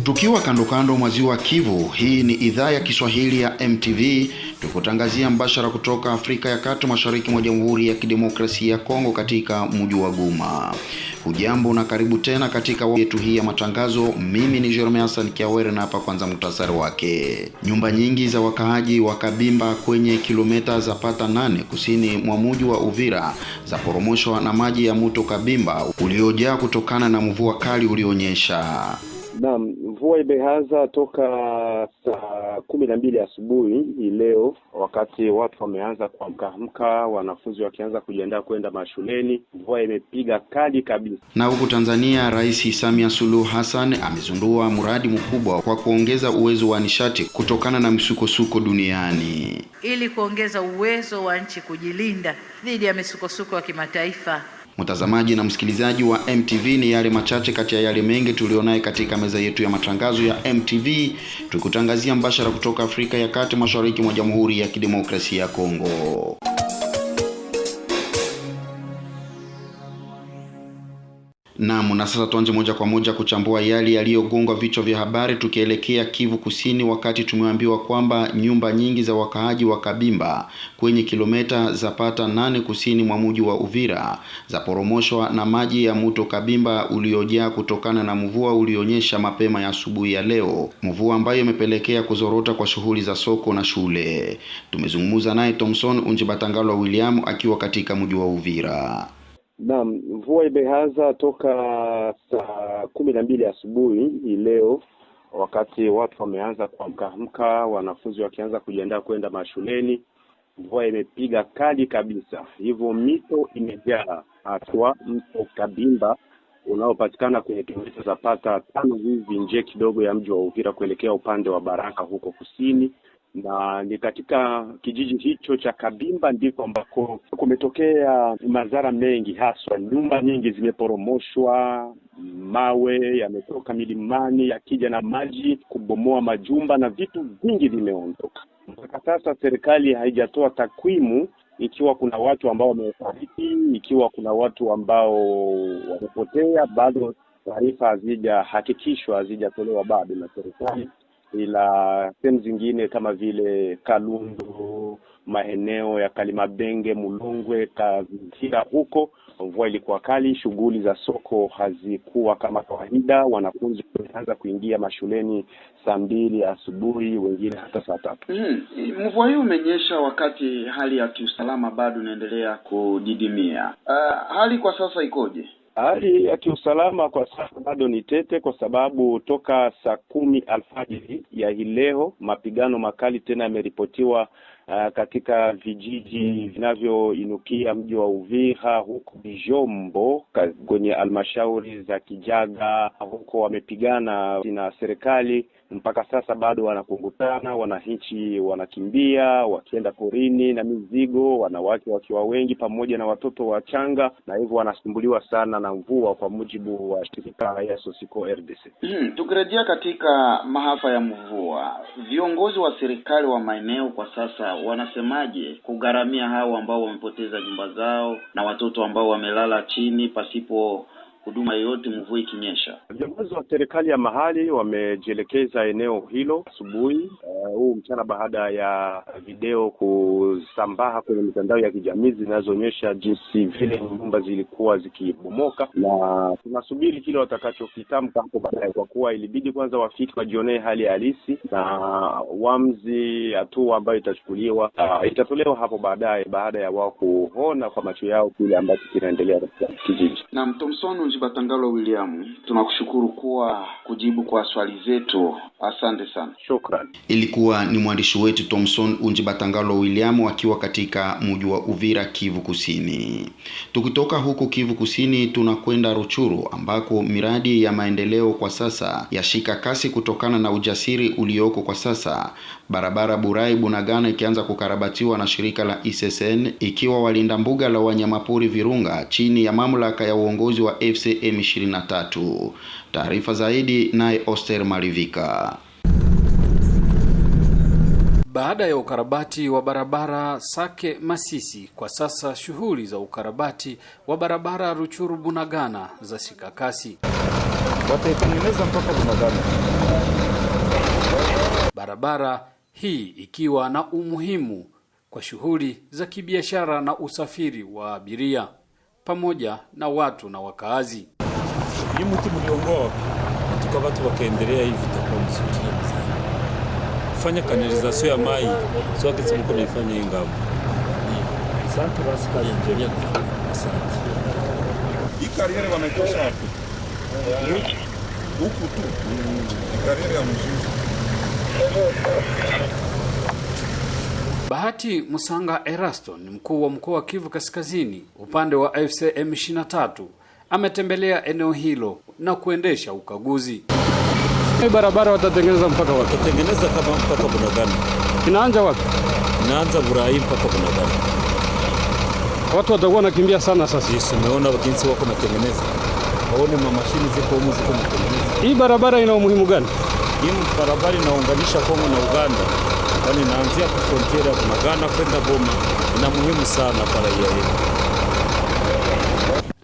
Tukiwa kando kando mwa ziwa Kivu, hii ni idhaa ya Kiswahili ya MTV, tukutangazia mbashara kutoka Afrika ya Kati, mashariki mwa Jamhuri ya Kidemokrasia ya Kongo katika mji wa Goma. Hujambo na karibu tena katika yetu hii ya matangazo. Mimi ni Jerome Hassan Kiawere na hapa kwanza muhtasari wake. Nyumba nyingi za wakaaji wa Kabimba kwenye kilomita za pata 8 kusini mwa mji wa Uvira za poromoshwa na maji ya mto Kabimba uliojaa kutokana na mvua kali ulionyesha. Naam, mvua imeanza toka saa 12 asubuhi hii leo, wakati watu wameanza kuamka, wanafunzi wakianza kujiandaa kwenda mashuleni. Mvua imepiga kali kabisa. Na huku Tanzania, Rais Samia Suluhu Hassan amezindua mradi mkubwa kwa kuongeza uwezo wa nishati kutokana na misukosuko duniani, ili kuongeza uwezo wa nchi kujilinda dhidi ya misukosuko ya kimataifa. Mtazamaji na msikilizaji wa MTV, ni yale machache kati ya yale mengi tulionaye katika meza yetu ya matangazo ya MTV, tukutangazia mbashara kutoka Afrika ya Kati, mashariki mwa Jamhuri ya Kidemokrasia ya Kongo. Naam, na sasa tuanze moja kwa moja kuchambua yale yaliyogongwa vichwa vya habari, tukielekea Kivu Kusini, wakati tumeambiwa kwamba nyumba nyingi za wakaaji wa Kabimba kwenye kilomita za pata 8 kusini mwa mji wa Uvira za poromoshwa na maji ya mto Kabimba uliojaa kutokana na mvua ulionyesha mapema ya asubuhi ya leo, mvua ambayo imepelekea kuzorota kwa shughuli za soko na shule. Tumezungumza naye Thomson Unjibatangalwa William akiwa katika mji wa Uvira. Naam, mvua imeanza toka saa 12 asubuhi hii leo, wakati watu wameanza kuamka, wanafunzi wakianza kujiandaa kwenda mashuleni. Mvua imepiga kali kabisa, hivyo mito imejaa, haswa mto Kabimba unaopatikana kwenye kilomita za pata 5 hivi nje kidogo ya mji wa Uvira kuelekea upande wa Baraka huko kusini. Na ni katika kijiji hicho cha Kabimba ndiko ambako kumetokea madhara mengi, haswa nyumba nyingi zimeporomoshwa, mawe yametoka milimani yakija na maji kubomoa majumba na vitu vingi vimeondoka. Mpaka sasa serikali haijatoa takwimu ikiwa kuna watu ambao wamefariki, ikiwa kuna watu ambao wamepotea. Bado taarifa hazijahakikishwa, hazijatolewa bado na serikali, ila sehemu zingine kama vile Kalundu, maeneo ya Kalimabenge, Mulongwe, Kavira huko mvua ilikuwa kali, shughuli za soko hazikuwa kama kawaida. Wanafunzi walianza kuingia mashuleni saa 2 asubuhi, wengine hata saa 3. Mvua hiyo umenyesha wakati hali ya kiusalama bado inaendelea kudidimia. Hali kwa sasa ikoje? Hali ya kiusalama kwa sasa bado ni tete, kwa sababu toka saa 10 alfajiri ya hii leo mapigano makali tena yameripotiwa katika vijiji vinavyoinukia mji wa Uvira, huko Bijombo kwenye almashauri za Kijaga. Huko wamepigana na serikali. Mpaka sasa bado wanakungutana, wananchi wanakimbia wakienda porini na mizigo, wanawake wakiwa wengi pamoja na watoto wachanga, na hivyo wanasumbuliwa sana na mvua, kwa mujibu wa shirika ya Sosiko RDC. Tukirejea katika maafa ya mvua, viongozi wa serikali wa maeneo kwa sasa wanasemaje kugharamia hao ambao wamepoteza nyumba zao na watoto ambao wamelala chini pasipo huduma yoyote mvua ikinyesha? Viongozi wa serikali ya mahali wamejielekeza eneo hilo asubuhi huu mchana, baada ya video kusambaa kwenye mitandao ya kijamii zinazoonyesha jinsi vile nyumba zilikuwa zikibomoka, na tunasubiri kile watakachokitamka hapo baadaye, kwa kuwa ilibidi kwanza wafike wajionee hali halisi, na uamuzi hatua ambayo itachukuliwa itatolewa hapo baadaye, baada ya wao kuona kwa macho yao kile ambacho kinaendelea katika kijiji. Na Thomson Unjibatangalwa William, tunakushukuru kwa kujibu kwa swali zetu. Asante sana. Shukrani. Ilikuwa ni mwandishi wetu Thomson Unjibatangalwa William akiwa katika mji wa Uvira, Kivu Kusini. Tukitoka huko Kivu Kusini tunakwenda Ruchuru, ambako miradi ya maendeleo kwa sasa yashika kasi kutokana na ujasiri ulioko kwa sasa. Barabara Burai Bunagana ikianza kukarabatiwa na shirika la ISSN, ikiwa walinda mbuga la wanyamapori Virunga chini ya mamlaka ya uongozi wa FCM 23. Taarifa zaidi naye Oster Marivika. Baada ya ukarabati wa barabara Sake Masisi, kwa sasa shughuli za ukarabati wa barabara Ruchuru Bunagana za shika kasi. Wataitengeneza mpaka Bunagana. barabara hii ikiwa na umuhimu kwa shughuli za kibiashara na usafiri wa abiria pamoja na watu na wakaazi. Iyo muti mliongoa tukaba tubakendelea hivi tutakuwa mzuri. Fanya kanalizasyon ya mai sio kesi mko naifanya ingabo. Asante basi kazi njema. Asante. Hii kariere wametosha hapo. Huku tu. Kariere ya mzuri. Bahati Musanga Erasto ni mkuu wa mkoa wa Kivu Kaskazini upande wa AFC M23 ametembelea eneo hilo na kuendesha ukaguzi. Hii barabara watatengeneza mpaka wapi? Watatengeneza kama mpaka Bunagana. Inaanza wapi? Inaanza Burai mpaka Bunagana. Watu watakuwa nakimbia sana sasa. Yesu, umeona wakinzi wako natengeneza. Waone mashini ziko humu ziko natengeneza. Hii barabara ina umuhimu gani? Hii barabara inaunganisha Kongo na Uganda. Yaani inaanzia kwa frontier ya Bunagana kwenda Goma. Ina muhimu sana kwa raia yetu.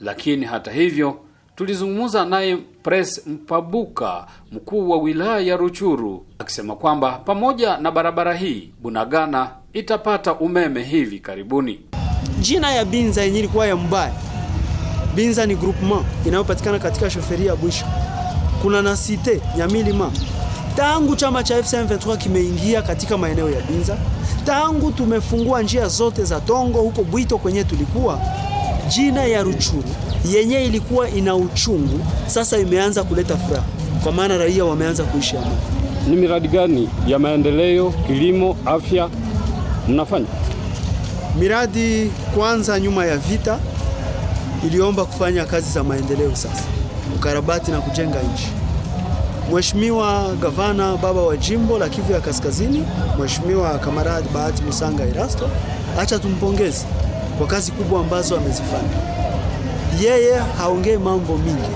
Lakini hata hivyo tulizungumza naye Press Mpabuka, mkuu wa wilaya ya Ruchuru, akisema kwamba pamoja na barabara hii Bunagana itapata umeme hivi karibuni. Jina ya Binza yenyewe ilikuwa ya mbaya. Binza ni groupement inayopatikana katika shoferi ya Bwisho. Kuna na site Nyamilima. Tangu chama cha FC23 kimeingia katika maeneo ya Binza, tangu tumefungua njia zote za Tongo huko Bwito kwenye tulikuwa, jina ya Ruchuru yenye ilikuwa ina uchungu sasa imeanza kuleta furaha, kwa maana raia wameanza kuishi amani. Ni miradi gani ya maendeleo, kilimo, afya mnafanya? Miradi kwanza nyuma ya vita iliomba kufanya kazi za maendeleo sasa, ukarabati na kujenga nchi. Mheshimiwa Gavana baba wa jimbo la Kivu ya Kaskazini, Mheshimiwa Kamaradi Bahati Musanga Erasto, acha tumpongeze kwa kazi kubwa ambazo amezifanya. Yeye haongei mambo mingi.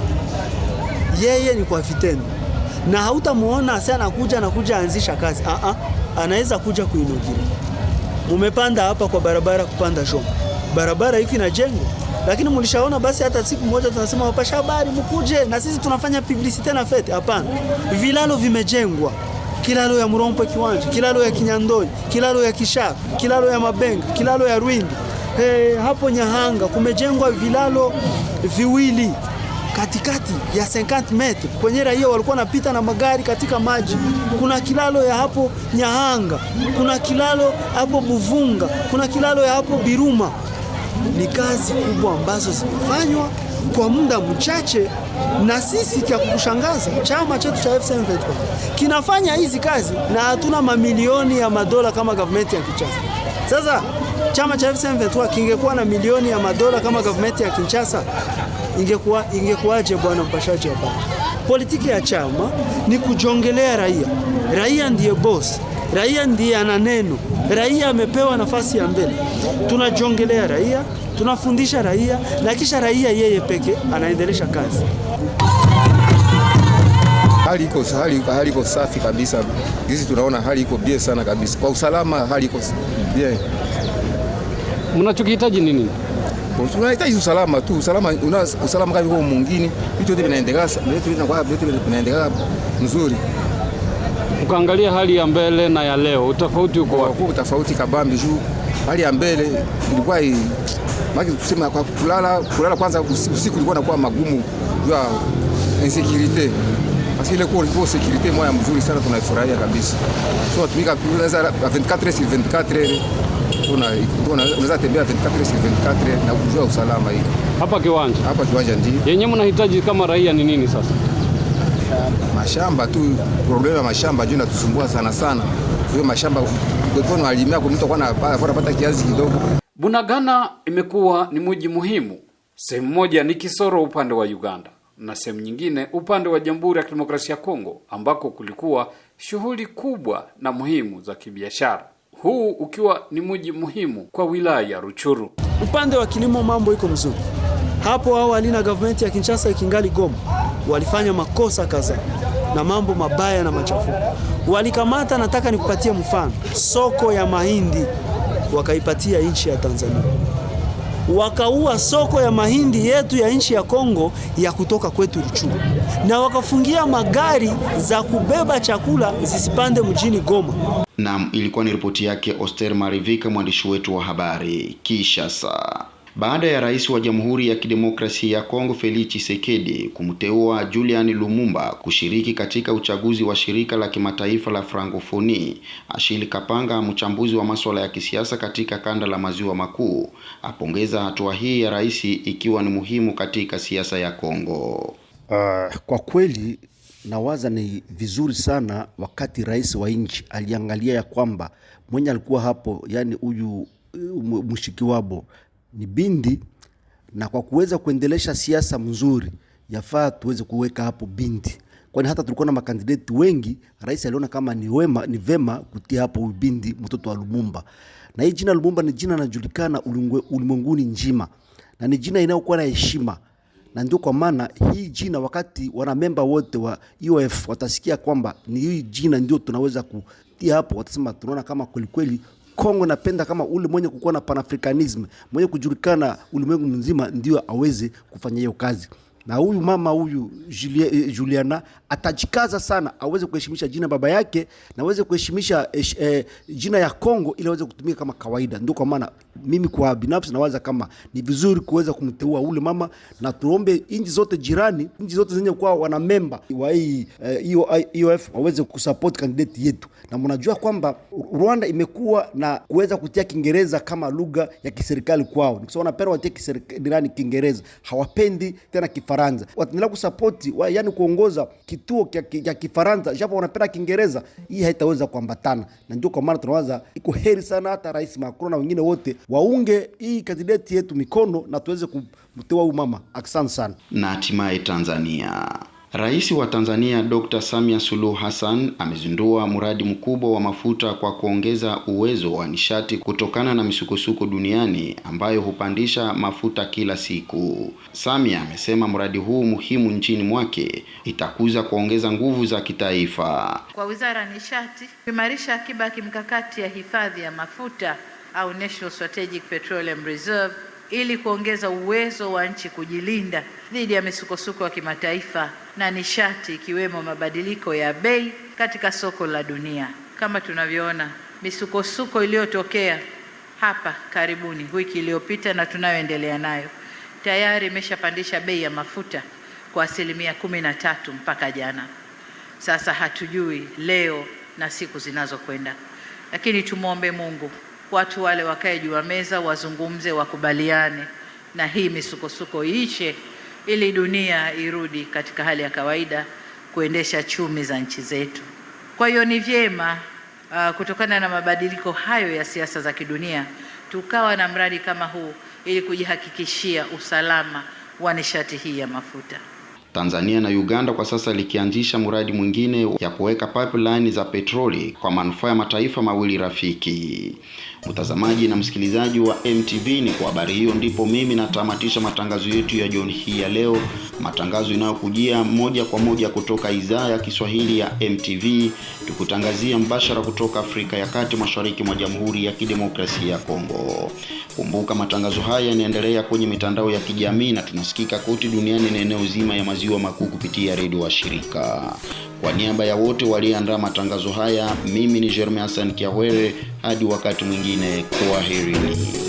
Yeye ni kwa vitendo. Na hautamuona sana anakuja anzisha kazi. Anaweza kuja kuinogiri. Mumepanda hapa kwa barabara kupanda Jomba. Barabara hiki inajengwa. Lakini mlishaona basi hata siku moja tunasema wapasha habari mkuje na sisi tunafanya publicity na fete. Hapana. Vilalo vimejengwa. Kilalo ya Murompo Kiwanja, kilalo ya Kinyandoi, kilalo ya Kishaka, kilalo ya Mabenga, kilalo ya Rwindi. Hapo Nyahanga kumejengwa vilalo viwili katikati ya 50 metri kwenye raia walikuwa napita na magari katika maji. Kuna kilalo ya hapo Nyahanga, kuna kilalo hapo Buvunga, kuna kilalo ya hapo Biruma. Ni kazi kubwa ambazo zimefanywa kwa muda mchache, na sisi kia kushangaza chama chetu cha FC23 kinafanya hizi kazi na hatuna mamilioni ya madola kama government ya Kinshasa. Sasa chama cha FC23 kingekuwa na milioni ya madola kama government ya Kinshasa, ingekuwaje bwana mpashaji hapa? Politiki ya chama ni kujongelea raia. Raia ndiye boss. Raia ndiye ana neno. Raia amepewa nafasi ya mbele. Tunajongelea raia, tunafundisha raia, na kisha raia yeye peke anaendelesha kazi. Hali iko safi kabisa. Sisi tunaona hali iko bien sana kabisa. Kwa usalama hali iko bien. Mnachokihitaji nini? Tunahitaji usalama tu. Usalama kama huko mwingine, vitu vyote vinaendelea nzuri. Ukaangalia hali ya mbele na ya leo, utofauti uko wapi? Kwa tofauti kabambi juu hali ya mbele ilikuwa maki tuseme kwa kulala kwanza usiku ilikuwa inakuwa magumu ya insecurity. Basi ile kwa security moja mzuri sana tunafurahia kabisa. So tumika tunaweza 24/24 tunaweza tembea 24/24 na kujua usalama hivi. Hapa kiwanja ndio. Yenyewe mnahitaji kama raia ni nini sasa? Mashamba tu, problema mashamba ndio inatusumbua sana. Hiyo mashamba kwa tunalimia kwa mtu anapata kiasi kidogo. Bunagana imekuwa ni mji muhimu. Sehemu moja ni Kisoro upande wa Uganda na sehemu nyingine upande wa Jamhuri ya Kidemokrasia ya Kongo ambako kulikuwa shughuli kubwa na muhimu za kibiashara. Huu ukiwa ni mji muhimu kwa wilaya ya Ruchuru. Upande wa kilimo mambo iko mzuri. Hapo awali na government ya Kinshasa ikingali Goma walifanya makosa kadhaa na mambo mabaya na machafu. Walikamata, nataka nikupatie mfano, soko ya mahindi wakaipatia nchi ya Tanzania. wakaua soko ya mahindi yetu ya nchi ya Kongo ya kutoka kwetu Ruchuru, na wakafungia magari za kubeba chakula zisipande mjini Goma. Naam, ilikuwa ni ripoti yake Oster Marivika, mwandishi wetu wa habari Kinshasa. Baada ya rais wa Jamhuri ya Kidemokrasia ya Kongo Felix Tshisekedi kumteua Julian Lumumba kushiriki katika uchaguzi wa shirika la kimataifa la Francophonie, Achille Kapanga, mchambuzi wa masuala ya kisiasa katika kanda la maziwa makuu, apongeza hatua hii ya rais ikiwa ni muhimu katika siasa ya Kongo. Kwa kweli nawaza ni vizuri sana wakati rais wa nchi aliangalia ya kwamba mwenye alikuwa hapo, yani huyu mshikiwabo ni bindi, na kwa kuweza kuendelesha siasa mzuri yafaa tuweze kuweka hapo bindi, kwani hata tulikuwa na makandidati wengi. Rais aliona kama ni vema kutia hapo bindi, mtoto wa Lumumba. Na hii jina Lumumba ni jina linajulikana ulimwenguni nzima, na ni jina inayokuwa na heshima, na ndio kwa maana hii jina wakati wana memba wote wa UF watasikia kwamba ni hii jina ndio tunaweza kutia hapo, watasema tunaona kama kweli kweli Kongo napenda kama ule mwenye kukuwa na panafricanism, mwenye kujulikana ulimwengu mzima ndio aweze kufanya hiyo kazi. Na huyu mama huyu Juliana atajikaza sana aweze kuheshimisha jina baba yake na aweze kuheshimisha jina ya Kongo ili aweze kutumika kama kawaida. Ndio kwa maana mimi kwa binafsi nawaza kama ni vizuri kuweza kumteua ule mama, na tuombe inji zote jirani, inji zote zenye kwa wana member wa hii EOF waweze kusupport candidate yetu. Na mnajua kwamba Rwanda imekuwa na kuweza kutia Kiingereza kama lugha ya kiserikali kwao. Nikisema wanapenda watie kiserikali Kiingereza, hawapendi tena Kifaransa. Wataendelea kusupport yani kuongoza kituo cha Kifaransa japo wanapenda Kiingereza, hii haitaweza kuambatana. Na ndio kwa maana tunawaza iko heri sana hata Rais Macron na wengine wote waunge hii candidate yetu mikono na tuweze kumteua huyu mama. Asante sana. Na hatimaye Tanzania. Rais wa Tanzania Dr. Samia Suluhu Hassan amezindua mradi mkubwa wa mafuta kwa kuongeza uwezo wa nishati kutokana na misukosuko duniani ambayo hupandisha mafuta kila siku. Samia amesema mradi huu muhimu nchini mwake itakuza kuongeza nguvu za kitaifa. Kwa Wizara ya Nishati, kuimarisha akiba ya kimkakati ya hifadhi ya mafuta au National Strategic Petroleum Reserve ili kuongeza uwezo wa nchi kujilinda dhidi ya misukosuko ya kimataifa na nishati, ikiwemo mabadiliko ya bei katika soko la dunia. Kama tunavyoona, misukosuko iliyotokea hapa karibuni wiki iliyopita na tunayoendelea nayo tayari imeshapandisha bei ya mafuta kwa 13% mpaka jana. Sasa hatujui leo na siku zinazokwenda, lakini tumuombe Mungu watu wale wakae juu ya meza, wazungumze, wakubaliane na hii misukosuko iishe, ili dunia irudi katika hali ya kawaida kuendesha chumi za nchi zetu. Kwa hiyo ni vyema kutokana na mabadiliko hayo ya siasa za kidunia tukawa na mradi kama huu ili kujihakikishia usalama wa nishati hii ya mafuta. Tanzania na Uganda kwa sasa likianzisha mradi mwingine ya kuweka pipeline za petroli kwa manufaa ya mataifa mawili rafiki. Mtazamaji na msikilizaji wa MTV, ni kwa habari hiyo ndipo mimi natamatisha matangazo yetu ya jioni hii ya leo, matangazo yanayokujia moja kwa moja kutoka idhaa ya Kiswahili ya MTV, tukutangazia mbashara kutoka Afrika ya Kati, mashariki mwa Jamhuri ya Kidemokrasia ya Kongo. Kumbuka matangazo haya yanaendelea kwenye mitandao ya kijamii na tunasikika kote duniani na eneo zima ya maziwa makuu kupitia redio wa shirika. Kwa niaba ya wote walioandaa matangazo haya, mimi ni Jeremy Hassan Kiawere, hadi wakati mwingine, kwaherini.